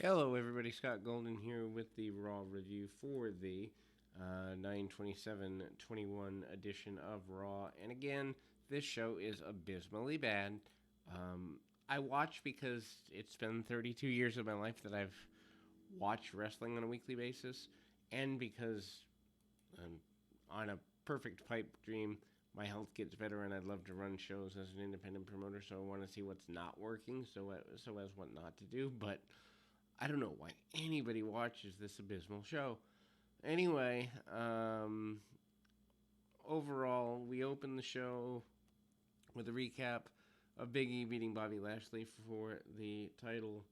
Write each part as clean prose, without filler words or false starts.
Hello, everybody. Scott Golden here with the Raw review for the 9/27/21 edition of Raw. And again, this show is abysmally bad. I watch because it's been 32 years of my life that I've watched wrestling on a weekly basis, and because um, on a perfect pipe dream, my health gets better, and I'd love to run shows as an independent promoter. So I want to see what's not working, so as what not to do. But I don't know why anybody watches this abysmal show. Anyway, overall, we open the show with a recap of Big E beating Bobby Lashley for the title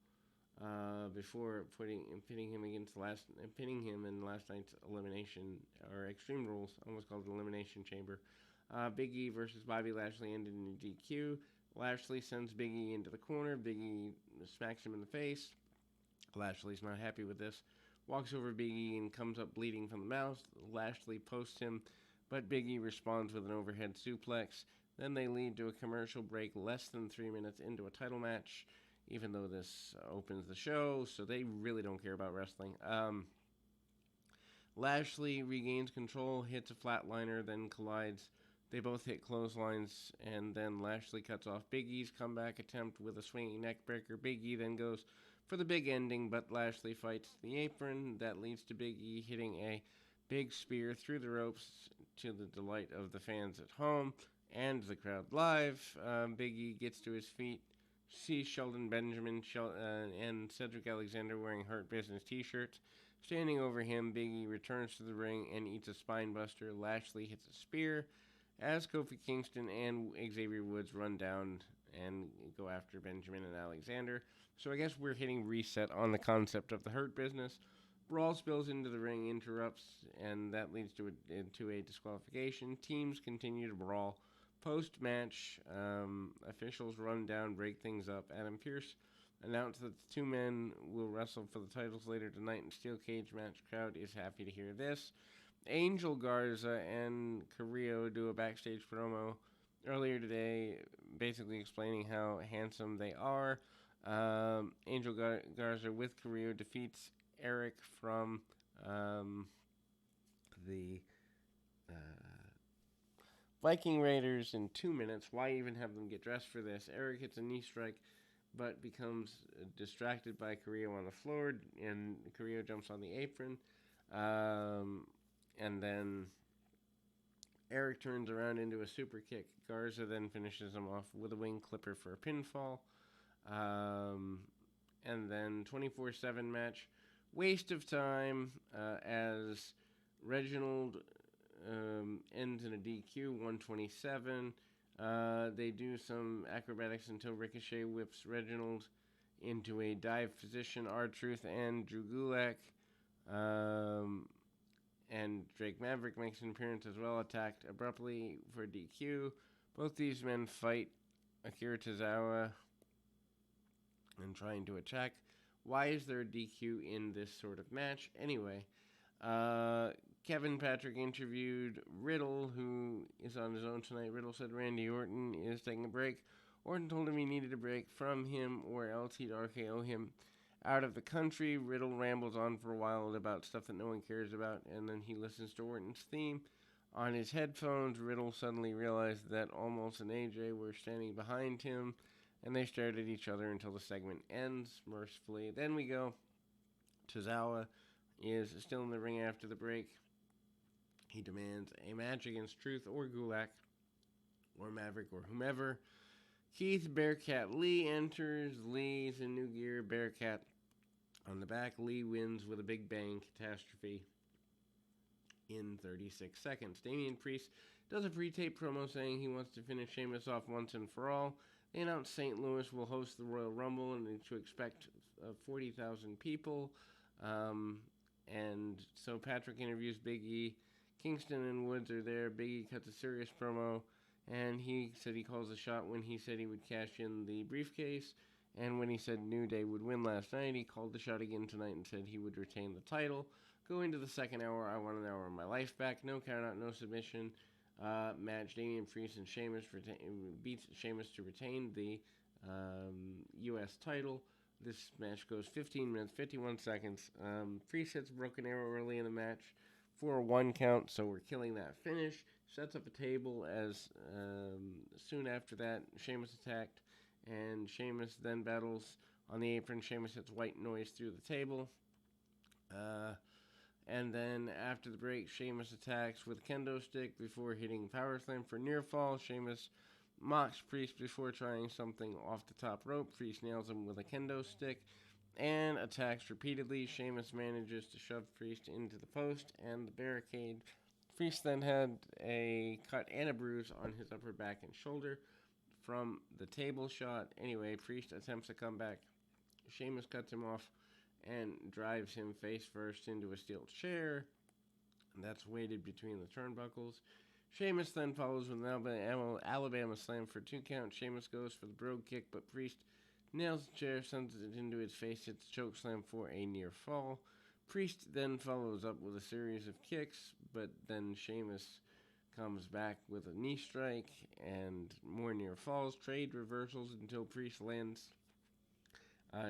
before pinning him in last night's elimination or Extreme Rules, almost called Elimination Chamber. Big E versus Bobby Lashley ended in a DQ. Lashley sends Big E into the corner. Big E smacks him in the face. Lashley's not happy with this. Walks over Big E and comes up bleeding from the mouth. Lashley posts him, but Big E responds with an overhead suplex. Then they lead to a commercial break less than 3 minutes into a title match, even though this opens the show, so they really don't care about wrestling. Lashley regains control, hits a flatliner, then collides. They both hit clotheslines, and then Lashley cuts off Big E's comeback attempt with a swinging neckbreaker. Big E then goes for the big ending, but Lashley fights the apron. That leads to Big E hitting a big spear through the ropes to the delight of the fans at home and the crowd live. Big E gets to his feet, sees Shelton Benjamin and Cedric Alexander wearing Hurt Business t-shirts. Standing over him, Big E returns to the ring and eats a spinebuster. Lashley hits a spear as Kofi Kingston and Xavier Woods run down and go after Benjamin and Alexander. So I guess we're hitting reset on the concept of the Hurt Business. Brawl spills into the ring, interrupts, and that leads to a disqualification. Teams continue to brawl. Post-match, officials run down, break things up. Adam Pearce announced that the two men will wrestle for the titles later tonight in steel cage match. Crowd is happy to hear this. Angel Garza and Carrillo do a backstage promo earlier today, basically explaining how handsome they are. Angel Garza with Carrillo defeats Eric from the Viking Raiders in 2 minutes. Why even have them get dressed for this? Eric hits a knee strike, but becomes distracted by Carrillo on the floor, and Carrillo jumps on the apron. And then Eric turns around into a super kick. Garza then finishes him off with a wing clipper for a pinfall. And then 24/7 match. Waste of time as Reginald ends in a DQ, 127. They do some acrobatics until Ricochet whips Reginald into a dive position. R-Truth and Drew Gulak and Drake Maverick makes an appearance as well, attacked abruptly for DQ. Both these men fight Akira Tozawa and trying to attack. Why is there a DQ in this sort of match? Anyway, Kevin Patrick interviewed Riddle, who is on his own tonight. Riddle said Randy Orton is taking a break. Orton told him he needed a break from him or else he'd RKO him out of the country. Riddle rambles on for a while about stuff that no one cares about, and then he listens to Orton's theme on his headphones. Riddle suddenly realized that Almost and AJ were standing behind him, and they stared at each other until the segment ends mercifully. Then we go. Tozawa is still in the ring after the break. He demands a match against Truth or Gulak or Maverick or whomever. Keith Bearcat Lee enters. Lee's in new gear. Bearcat on the back. Lee wins with a big bang catastrophe in 36 seconds. Damian Priest does a pre-tape promo saying he wants to finish Sheamus off once and for all. They announce St. Louis will host the Royal Rumble and to expect 40,000 people. And so Patrick interviews Big E. Kingston and Woods are there. Big E cuts a serious promo, and he said he calls a shot when he said he would cash in the briefcase, and when he said New Day would win last night, he called the shot again tonight and said he would retain the title. Going to the second hour, I want an hour of my life back. No countout, no submission. Match Damian Priest and Sheamus beats Sheamus to retain the U.S. title. This match goes 15 minutes, 51 seconds. Priest hits a broken arrow early in the match for a 1 count, so we're killing that finish. Sets up a table as soon after that, Sheamus attacked, and Sheamus then battles on the apron. Sheamus hits white noise through the table. And then after the break, Sheamus attacks with a kendo stick before hitting power slam for near fall. Sheamus mocks Priest before trying something off the top rope. Priest nails him with a kendo stick and attacks repeatedly. Sheamus manages to shove Priest into the post and the barricade. Priest then had a cut and a bruise on his upper back and shoulder from the table shot. Anyway, Priest attempts to come back. Sheamus cuts him off and drives him face first into a steel chair that's weighted between the turnbuckles. Sheamus then follows with an Alabama slam for 2 count. Sheamus goes for the brogue kick, but Priest nails the chair, sends it into his face, hits choke slam for a near fall. Priest then follows up with a series of kicks, but then Sheamus comes back with a knee strike and more near falls. Trade reversals until Priest lands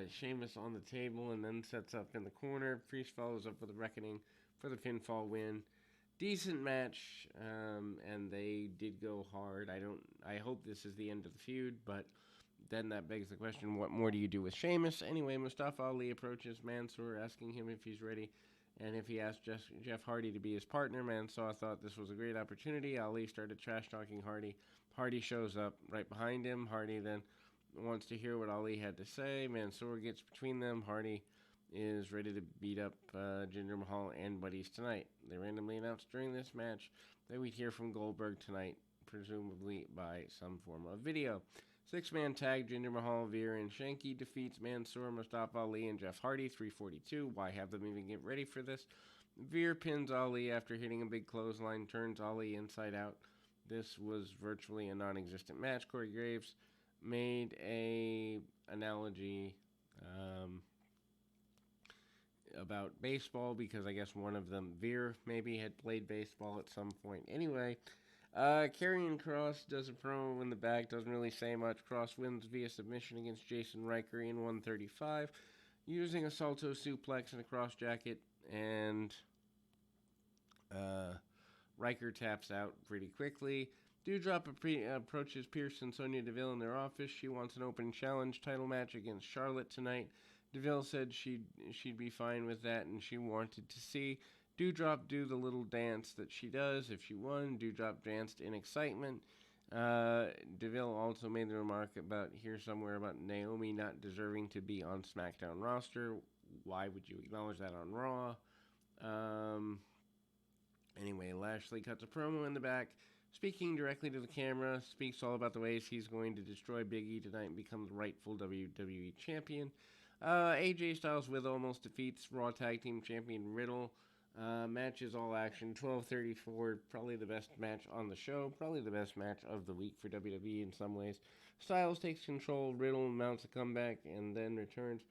Sheamus on the table and then sets up in the corner. Priest follows up with a reckoning for the pinfall win. Decent match, and they did go hard. I hope this is the end of the feud, but then that begs the question, what more do you do with Sheamus? Anyway, Mustafa Ali approaches Mansoor, asking him if he's ready, and if he asked Jeff Hardy to be his partner. Mansoor thought this was a great opportunity. Ali started trash-talking Hardy. Hardy shows up right behind him. Hardy then wants to hear what Ali had to say. Mansoor gets between them. Hardy is ready to beat up Jinder Mahal and buddies tonight. They randomly announced during this match that we'd hear from Goldberg tonight, presumably by some form of video. 6-man tag, Jinder Mahal, Veer, and Shanky defeats Mansoor, Mustafa Ali, and Jeff Hardy, 342. Why have them even get ready for this? Veer pins Ali after hitting a big clothesline, turns Ali inside out. This was virtually a non-existent match. Corey Graves made a analogy about baseball because I guess one of them, Veer, maybe had played baseball at some point. Anyway, Karrion Kross does a promo in the back, doesn't really say much. Kross wins via submission against Jason Riker in 135 using a salto suplex and a cross jacket, and Riker taps out pretty quickly. Doudrop approaches Pierce and Sonya Deville in their office. She wants an open challenge title match against Charlotte tonight. Deville said she'd be fine with that, and she wanted to see Doudrop do the little dance that she does if she won. Doudrop danced in excitement. Deville also made the remark about Naomi not deserving to be on SmackDown roster. Why would you acknowledge that on Raw? Anyway, Lashley cuts a promo in the back, speaking directly to the camera, speaks all about the ways he's going to destroy Big E tonight and become the rightful WWE champion. AJ Styles with almost defeats Raw Tag Team Champion Riddle. Match is all action, 12:34, probably the best match on the show, probably the best match of the week for WWE in some ways. Styles takes control, Riddle mounts a comeback, and then returns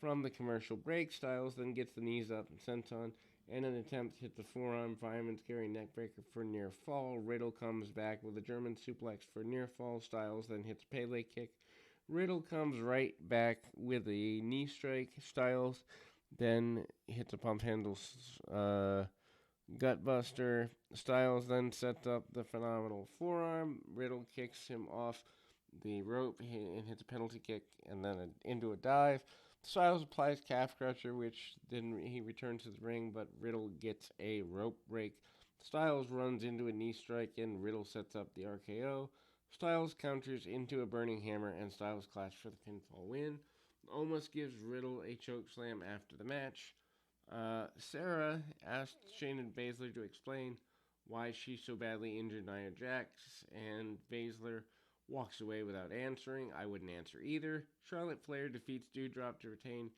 from the commercial break. Styles then gets the knees up and senton, and an attempt to hit the forearm, fireman's carry neckbreaker for near fall. Riddle comes back with a German suplex for near fall. Styles then hits Pele kick. Riddle comes right back with a knee strike. Styles then hits a pump handle gut buster. Styles then sets up the phenomenal forearm. Riddle kicks him off the rope and hits a penalty kick and then into a dive. Styles applies calf crusher, which then he returns to the ring, but Riddle gets a rope break. Styles runs into a knee strike and Riddle sets up the RKO. Styles counters into a burning hammer and Styles clash for the pinfall win. Almost gives Riddle a chokeslam after the match. Sarah asked Shayna Baszler to explain why she so badly injured Nia Jax, and Baszler walks away without answering. I wouldn't answer either. Charlotte Flair defeats Doudrop to retain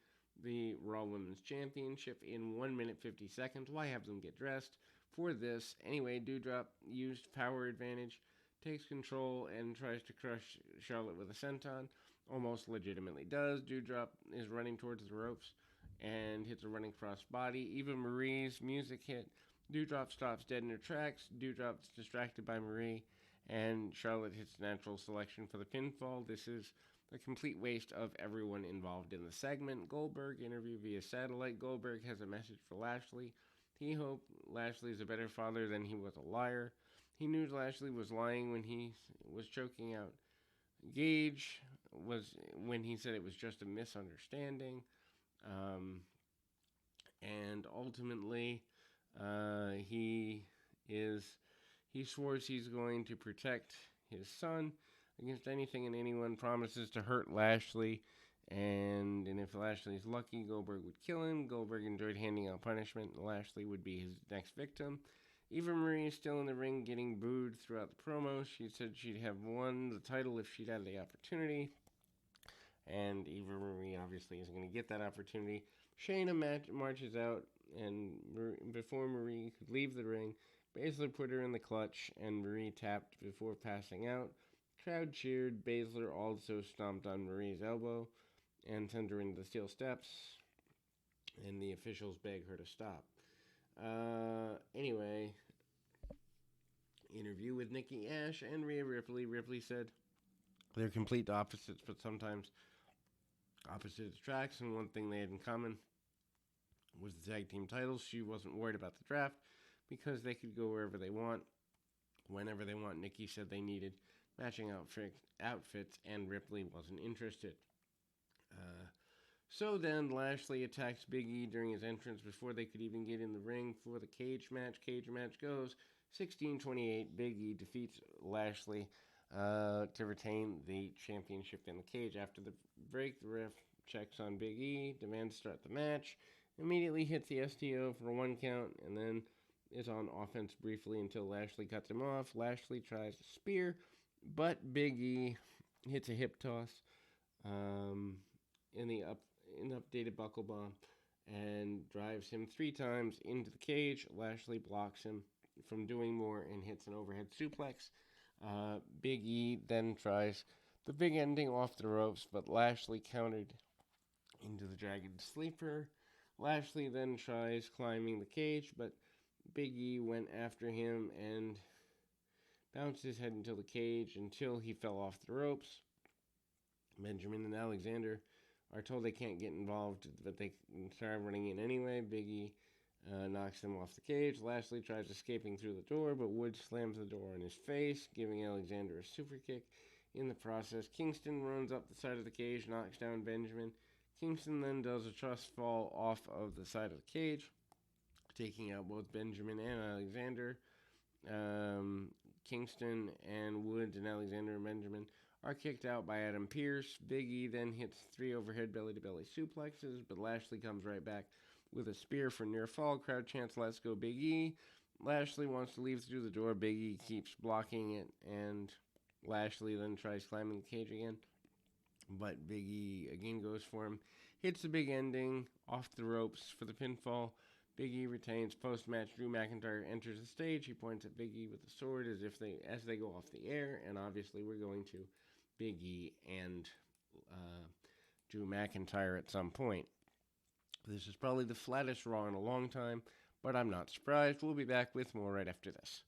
the Raw Women's Championship in 1 minute 50 seconds. Why have them get dressed for this? Anyway, Doudrop used power advantage, takes control, and tries to crush Charlotte with a senton. Almost legitimately does. Doudrop is running towards the ropes and hits a running cross body. Eva Marie's music hit. Doudrop stops dead in her tracks. Doudrop's distracted by Marie, and Charlotte hits natural selection for the pinfall. This is the complete waste of everyone involved in the segment. Goldberg interview via satellite. Goldberg has a message for Lashley. He hoped Lashley is a better father than he was a liar. He knew Lashley was lying when he was choking out Gage, was when he said it was just a misunderstanding. And ultimately, he swears he's going to protect his son against anything and anyone, promises to hurt Lashley, and if Lashley's lucky, Goldberg would kill him. Goldberg enjoyed handing out punishment, and Lashley would be his next victim. Eva Marie is still in the ring getting booed throughout the promo. She said she'd have won the title if she'd had the opportunity, and Eva Marie obviously isn't going to get that opportunity. Shayna marches out, and before Marie could leave the ring, Baszler put her in the clutch, and Marie tapped before passing out. Crowd cheered. Baszler also stomped on Marie's elbow and sent her into the steel steps, and the officials begged her to stop. Anyway, interview with Nikki Ash and Rhea Ripley. Ripley said they're complete opposites, but sometimes opposites attract, and one thing they had in common was the tag team titles. She wasn't worried about the draft because they could go wherever they want, whenever they want. Nikki said they needed matching outfits, and Ripley wasn't interested. So then Lashley attacks Big E during his entrance before they could even get in the ring for the cage match. Cage match goes 16-28. Big E defeats Lashley to retain the championship in the cage. After the break, the ref checks on Big E, demands to start the match, immediately hits the STO for a 1 count, and then is on offense briefly until Lashley cuts him off. Lashley tries a spear, but Big E hits a hip toss in the updated buckle bomb and drives him 3 times into the cage. Lashley blocks him from doing more and hits an overhead suplex. Big E then tries the big ending off the ropes, but Lashley countered into the Dragon Sleeper. Lashley then tries climbing the cage, but Big E went after him and bounced his head into the cage until he fell off the ropes. Benjamin and Alexander are told they can't get involved, but they start running in anyway. Big E knocks them off the cage. Lashley tries escaping through the door, but Woods slams the door in his face, giving Alexander a super kick. In the process, Kingston runs up the side of the cage, knocks down Benjamin. Kingston then does a trust fall off of the side of the cage, taking out both Benjamin and Alexander. Kingston and Woods and Alexander and Benjamin are kicked out by Adam Pearce. Big E then hits 3 overhead belly-to-belly suplexes, but Lashley comes right back with a spear for near fall. Crowd chants, "Let's go, Big E." Lashley wants to leave through the door. Big E keeps blocking it, and Lashley then tries climbing the cage again, but Big E again goes for him. Hits the big ending off the ropes for the pinfall. Big E retains. Post-match, Drew McIntyre enters the stage. He points at Big E with the sword as they go off the air, and obviously we're going to Big E and Drew McIntyre at some point. This is probably the flattest Raw in a long time, but I'm not surprised. We'll be back with more right after this.